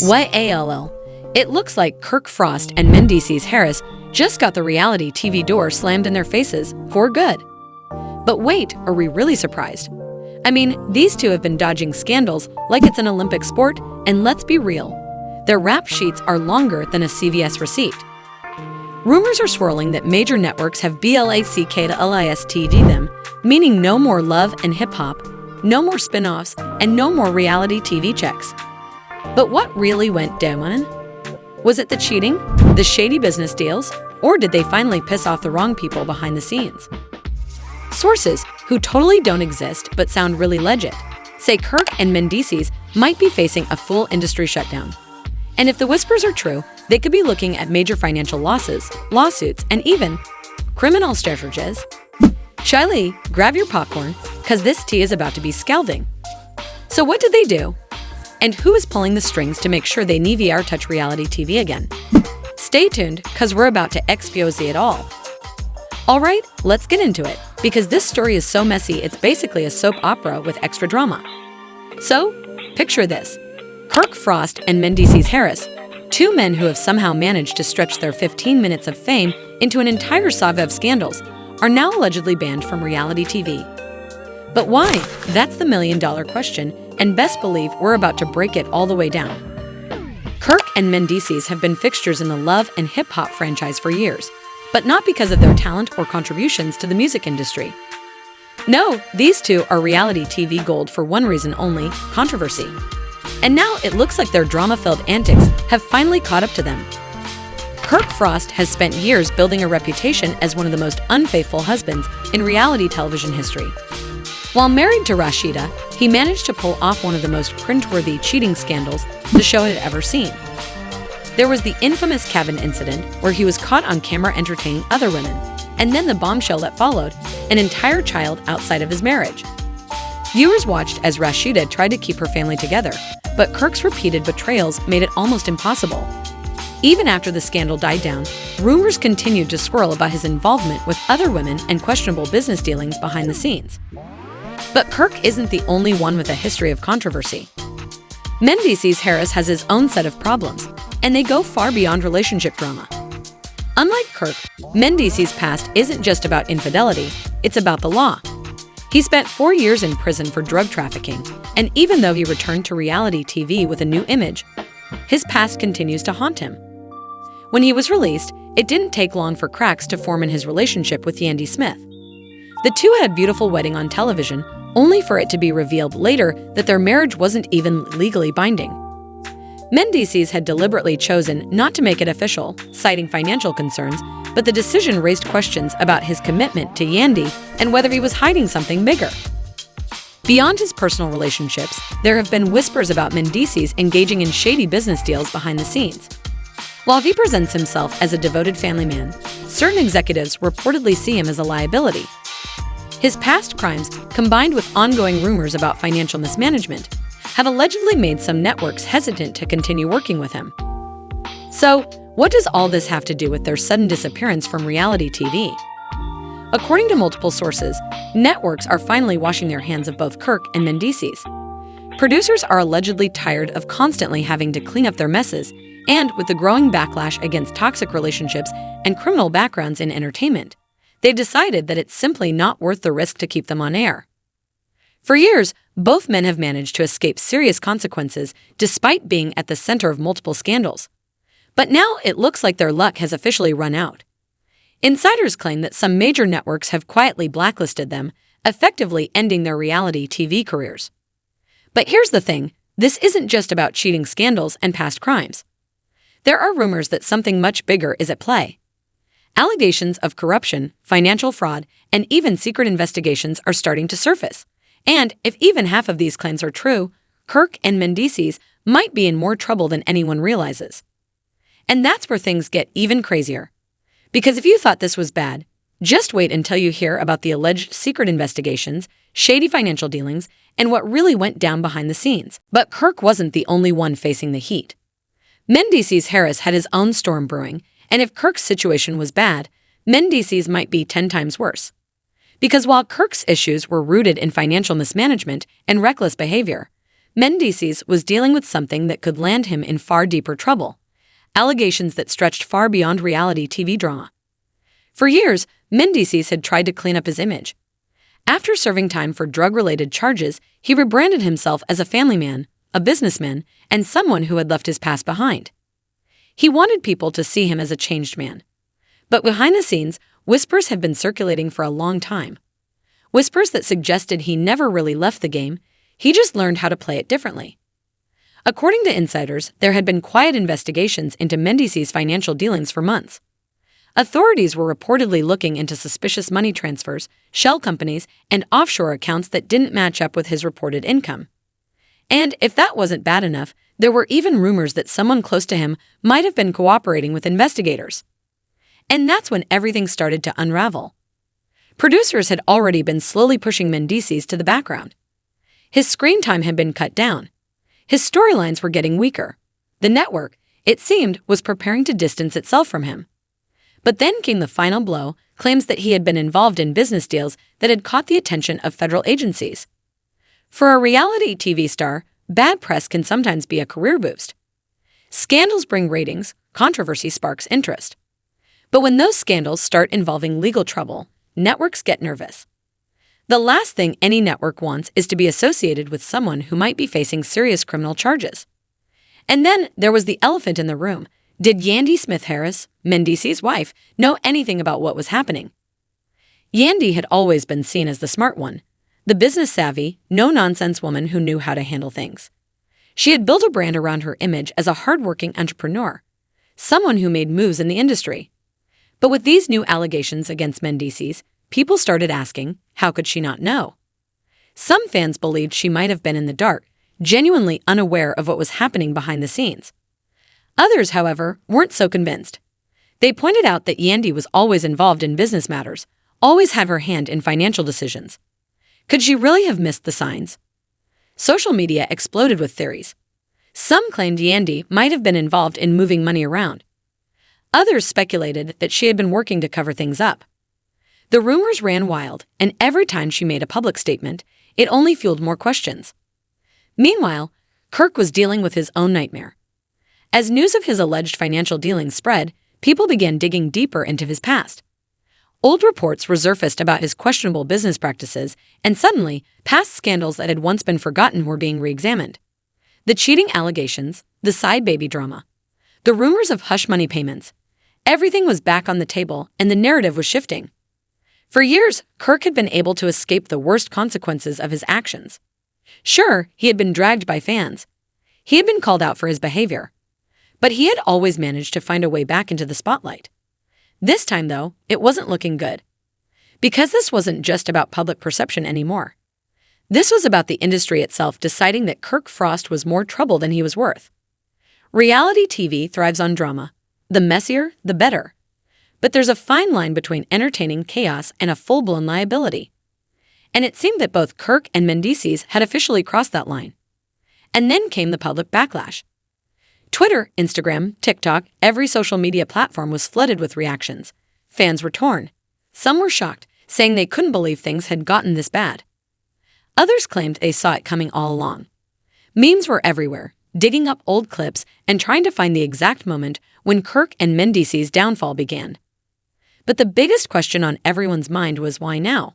YALL. It looks like Kirk Frost and Mendeecees Harris just got the reality TV door slammed in their faces for good. But wait, are we really surprised? I mean, these two have been dodging scandals like it's an Olympic sport, and let's be real, their rap sheets are longer than a CVS receipt. Rumors are swirling that major networks have BLACKed them, meaning no more love and hip-hop, no more spin-offs, and no more reality TV checks. But what really went down? Was it the cheating, the shady business deals, or did they finally piss off the wrong people behind the scenes? Sources, who totally don't exist but sound really legit, say Kirk and Mendeecees might be facing a full industry shutdown. And if the whispers are true, they could be looking at major financial losses, lawsuits, and even criminal charges. Shiley, grab your popcorn, cause this tea is about to be scalding. So what did they do? And who is pulling the strings to make sure they never touch reality TV again? Stay tuned, cause we're about to expose it all. Alright, let's get into it, because this story is so messy it's basically a soap opera with extra drama. So, picture this. Kirk Frost and Mendeecees Harris, two men who have somehow managed to stretch their 15 minutes of fame into an entire saga of scandals, are now allegedly banned from reality TV. But why? That's the million-dollar question, and best believe we're about to break it all the way down. Kirk and Mendeecees have been fixtures in the love and hip-hop franchise for years, but not because of their talent or contributions to the music industry. No, these two are reality TV gold for one reason only: controversy. And now it looks like their drama-filled antics have finally caught up to them. Kirk Frost has spent years building a reputation as one of the most unfaithful husbands in reality television history. While married to Rashida, he managed to pull off one of the most cringeworthy cheating scandals the show had ever seen. There was the infamous cabin incident where he was caught on camera entertaining other women, and then the bombshell that followed, an entire child outside of his marriage. Viewers watched as Rashida tried to keep her family together, but Kirk's repeated betrayals made it almost impossible. Even after the scandal died down, rumors continued to swirl about his involvement with other women and questionable business dealings behind the scenes. But Kirk isn't the only one with a history of controversy. Mendeecees Harris has his own set of problems, and they go far beyond relationship drama. Unlike Kirk, Mendeecees' past isn't just about infidelity, it's about the law. He spent 4 years in prison for drug trafficking, and even though he returned to reality TV with a new image, his past continues to haunt him. When he was released, it didn't take long for cracks to form in his relationship with Yandy Smith. The two had a beautiful wedding on television, only for it to be revealed later that their marriage wasn't even legally binding. Mendeecees had deliberately chosen not to make it official, citing financial concerns, but the decision raised questions about his commitment to Yandy and whether he was hiding something bigger. Beyond his personal relationships, there have been whispers about Mendeecees engaging in shady business deals behind the scenes. While he presents himself as a devoted family man, certain executives reportedly see him as a liability. His past crimes, combined with ongoing rumors about financial mismanagement, have allegedly made some networks hesitant to continue working with him. So, what does all this have to do with their sudden disappearance from reality TV? According to multiple sources, networks are finally washing their hands of both Kirk and Mendeecees. Producers are allegedly tired of constantly having to clean up their messes, and with the growing backlash against toxic relationships and criminal backgrounds in entertainment, they've decided that it's simply not worth the risk to keep them on air. For years, both men have managed to escape serious consequences despite being at the center of multiple scandals. But now it looks like their luck has officially run out. Insiders claim that some major networks have quietly blacklisted them, effectively ending their reality TV careers. But here's the thing, this isn't just about cheating scandals and past crimes. There are rumors that something much bigger is at play. Allegations of corruption, financial fraud, and even secret investigations are starting to surface. And if even half of these claims are true, Kirk and Mendeecees might be in more trouble than anyone realizes. And that's where things get even crazier. Because if you thought this was bad, just wait until you hear about the alleged secret investigations, shady financial dealings, and what really went down behind the scenes. But Kirk wasn't the only one facing the heat. Mendeecees Harris had his own storm brewing, and if Kirk's situation was bad, Mendeecees might be 10 times worse. Because while Kirk's issues were rooted in financial mismanagement and reckless behavior, Mendeecees was dealing with something that could land him in far deeper trouble: allegations that stretched far beyond reality TV drama. For years, Mendeecees had tried to clean up his image. After serving time for drug-related charges, he rebranded himself as a family man, a businessman, and someone who had left his past behind. He wanted people to see him as a changed man. But behind the scenes, whispers had been circulating for a long time. Whispers that suggested he never really left the game, he just learned how to play it differently. According to insiders, there had been quiet investigations into Mendeecees' financial dealings for months. Authorities were reportedly looking into suspicious money transfers, shell companies, and offshore accounts that didn't match up with his reported income. And if that wasn't bad enough, there were even rumors that someone close to him might have been cooperating with investigators. And that's when everything started to unravel. Producers had already been slowly pushing Mendeecees to the background. His screen time had been cut down. His storylines were getting weaker. The network, it seemed, was preparing to distance itself from him. But then came the final blow: claims that he had been involved in business deals that had caught the attention of federal agencies. For a reality TV star, bad press can sometimes be a career boost. Scandals bring ratings, controversy sparks interest. But when those scandals start involving legal trouble, networks get nervous. The last thing any network wants is to be associated with someone who might be facing serious criminal charges. And then there was the elephant in the room. Did Yandy Smith-Harris, Mendeecees' wife, know anything about what was happening? Yandy had always been seen as the smart one, the business-savvy, no-nonsense woman who knew how to handle things. She had built a brand around her image as a hard-working entrepreneur, someone who made moves in the industry. But with these new allegations against Mendeecees, people started asking, how could she not know? Some fans believed she might have been in the dark, genuinely unaware of what was happening behind the scenes. Others, however, weren't so convinced. They pointed out that Yandy was always involved in business matters, always had her hand in financial decisions. Could she really have missed the signs? Social media exploded with theories. Some claimed Yandy might have been involved in moving money around. Others speculated that she had been working to cover things up. The rumors ran wild, and every time she made a public statement, it only fueled more questions. Meanwhile, Kirk was dealing with his own nightmare. As news of his alleged financial dealings spread, people began digging deeper into his past. Old reports resurfaced about his questionable business practices, and suddenly, past scandals that had once been forgotten were being re-examined. The cheating allegations, the side baby drama, the rumors of hush money payments. Everything was back on the table, and the narrative was shifting. For years, Kirk had been able to escape the worst consequences of his actions. Sure, he had been dragged by fans. He had been called out for his behavior. But he had always managed to find a way back into the spotlight. This time, though, it wasn't looking good. Because this wasn't just about public perception anymore. This was about the industry itself deciding that Kirk Frost was more trouble than he was worth. Reality TV thrives on drama. The messier, the better. But there's a fine line between entertaining chaos and a full-blown liability. And it seemed that both Kirk and Mendeecees had officially crossed that line. And then came the public backlash. Twitter, Instagram, TikTok, every social media platform was flooded with reactions. Fans were torn. Some were shocked, saying they couldn't believe things had gotten this bad. Others claimed they saw it coming all along. Memes were everywhere, digging up old clips and trying to find the exact moment when Kirk and Mendeecees' downfall began. But the biggest question on everyone's mind was, why now?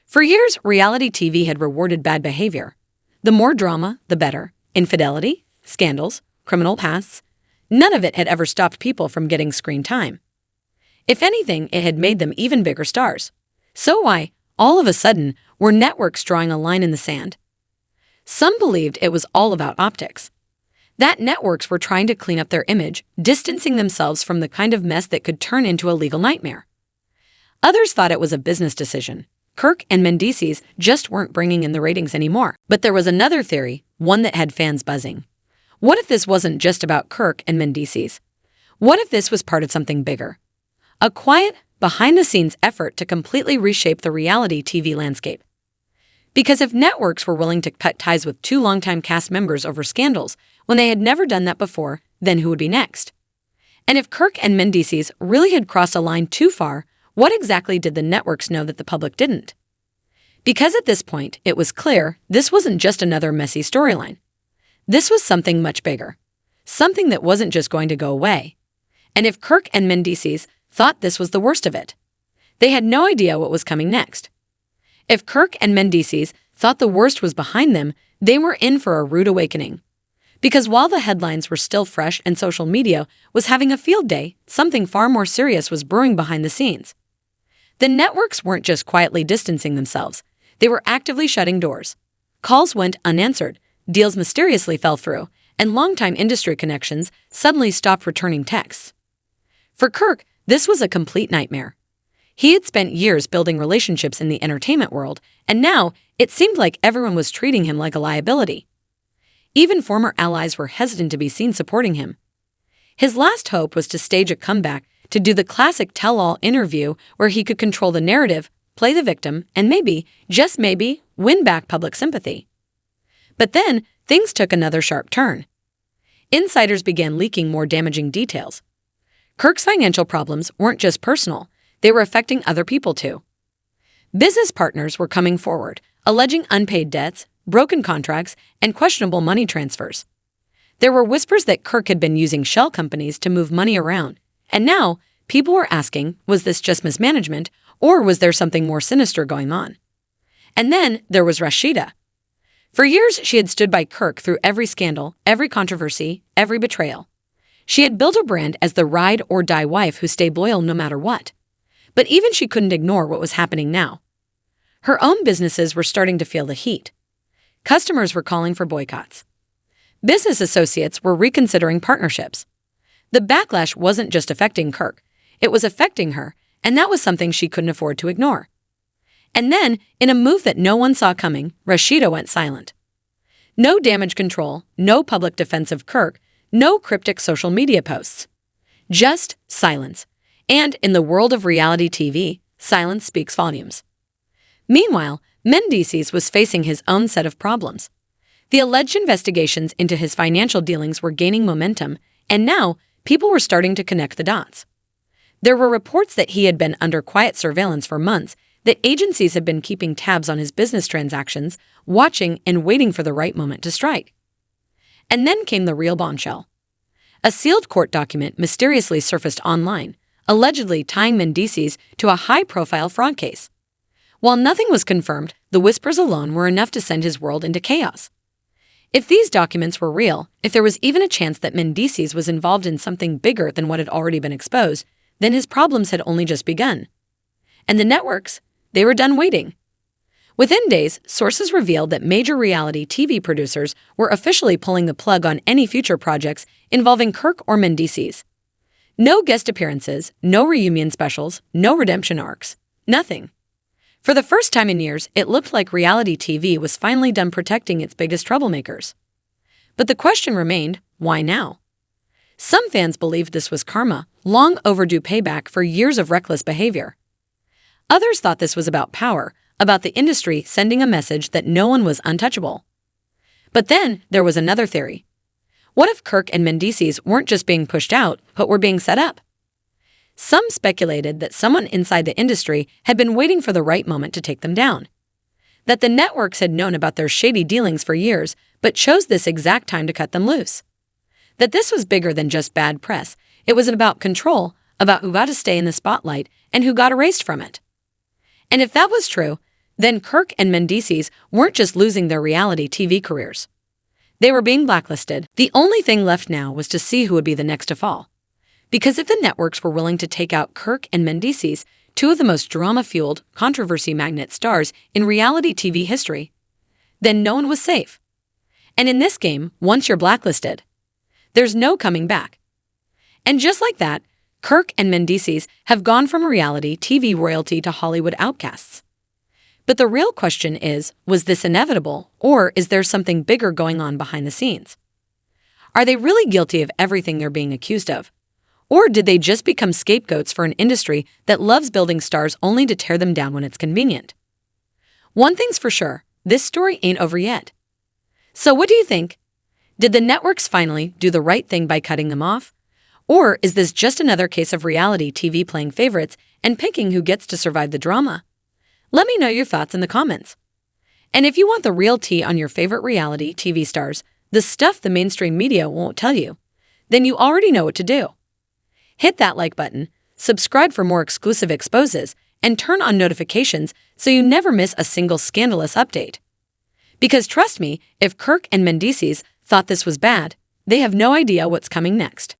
For years, reality TV had rewarded bad behavior. The more drama, the better. Infidelity, scandals, criminal pasts. None of it had ever stopped people from getting screen time. If anything, it had made them even bigger stars. So why, all of a sudden, were networks drawing a line in the sand? Some believed it was all about optics. That networks were trying to clean up their image, distancing themselves from the kind of mess that could turn into a legal nightmare. Others thought it was a business decision. Kirk and Mendeecees just weren't bringing in the ratings anymore. But there was another theory, one that had fans buzzing. What if this wasn't just about Kirk and Mendeecees? What if this was part of something bigger? A quiet, behind-the-scenes effort to completely reshape the reality TV landscape. Because if networks were willing to cut ties with two longtime cast members over scandals when they had never done that before, then who would be next? And if Kirk and Mendeecees really had crossed a line too far, what exactly did the networks know that the public didn't? Because at this point, it was clear this wasn't just another messy storyline. This was something much bigger. Something that wasn't just going to go away. And if Kirk and Mendeecees thought this was the worst of it, they had no idea what was coming next. If Kirk and Mendeecees thought the worst was behind them, they were in for a rude awakening. Because while the headlines were still fresh and social media was having a field day, something far more serious was brewing behind the scenes. The networks weren't just quietly distancing themselves. They were actively shutting doors. Calls went unanswered, deals mysteriously fell through, and longtime industry connections suddenly stopped returning texts. For Kirk, this was a complete nightmare. He had spent years building relationships in the entertainment world, and now it seemed like everyone was treating him like a liability. Even former allies were hesitant to be seen supporting him. His last hope was to stage a comeback, to do the classic tell-all interview where he could control the narrative, play the victim, and maybe, just maybe, win back public sympathy. But then, things took another sharp turn. Insiders began leaking more damaging details. Kirk's financial problems weren't just personal, they were affecting other people too. Business partners were coming forward, alleging unpaid debts, broken contracts, and questionable money transfers. There were whispers that Kirk had been using shell companies to move money around, and now people were asking, was this just mismanagement, or was there something more sinister going on? And then there was Rashida. For years, she had stood by Kirk through every scandal, every controversy, every betrayal. She had built a brand as the ride-or-die wife who stayed loyal no matter what. But even she couldn't ignore what was happening now. Her own businesses were starting to feel the heat. Customers were calling for boycotts. Business associates were reconsidering partnerships. The backlash wasn't just affecting Kirk, it was affecting her, and that was something she couldn't afford to ignore. And then, in a move that no one saw coming, Rashida went silent. No damage control, no public defense of Kirk, no cryptic social media posts. Just silence. And in the world of reality TV, silence speaks volumes. Meanwhile, Mendeecees was facing his own set of problems. The alleged investigations into his financial dealings were gaining momentum, and now people were starting to connect the dots. There were reports that he had been under quiet surveillance for months, that agencies had been keeping tabs on his business transactions, watching and waiting for the right moment to strike. And then came the real bombshell. A sealed court document mysteriously surfaced online, allegedly tying Mendeecees to a high-profile fraud case. While nothing was confirmed, the whispers alone were enough to send his world into chaos. If these documents were real, if there was even a chance that Mendeecees was involved in something bigger than what had already been exposed, then his problems had only just begun. And the networks, they were done waiting. Within days, sources revealed that major reality TV producers were officially pulling the plug on any future projects involving Kirk or Mendeecees. No guest appearances, no reunion specials, no redemption arcs, nothing. For the first time in years, it looked like reality TV was finally done protecting its biggest troublemakers. But the question remained, why now? Some fans believed this was karma, long overdue payback for years of reckless behavior. Others thought this was about power, about the industry sending a message that no one was untouchable. But then there was another theory. What if Kirk and Mendeecees weren't just being pushed out, but were being set up? Some speculated that someone inside the industry had been waiting for the right moment to take them down. That the networks had known about their shady dealings for years, but chose this exact time to cut them loose. That this was bigger than just bad press. It was about control, about who got to stay in the spotlight and who got erased from it. And if that was true, then Kirk and Mendeecees weren't just losing their reality TV careers. They were being blacklisted. The only thing left now was to see who would be the next to fall. Because if the networks were willing to take out Kirk and Mendeecees, two of the most drama-fueled, controversy magnet stars in reality TV history, then no one was safe. And in this game, once you're blacklisted, there's no coming back. And just like that, Kirk and Mendeecees have gone from reality TV royalty to Hollywood outcasts. But the real question is, was this inevitable, or is there something bigger going on behind the scenes? Are they really guilty of everything they're being accused of? Or did they just become scapegoats for an industry that loves building stars only to tear them down when it's convenient? One thing's for sure, this story ain't over yet. So what do you think? Did the networks finally do the right thing by cutting them off? Or is this just another case of reality TV playing favorites and picking who gets to survive the drama? Let me know your thoughts in the comments. And if you want the real tea on your favorite reality TV stars, the stuff the mainstream media won't tell you, then you already know what to do. Hit that like button, subscribe for more exclusive exposes, and turn on notifications so you never miss a single scandalous update. Because trust me, if Kirk and Mendeecees thought this was bad, they have no idea what's coming next.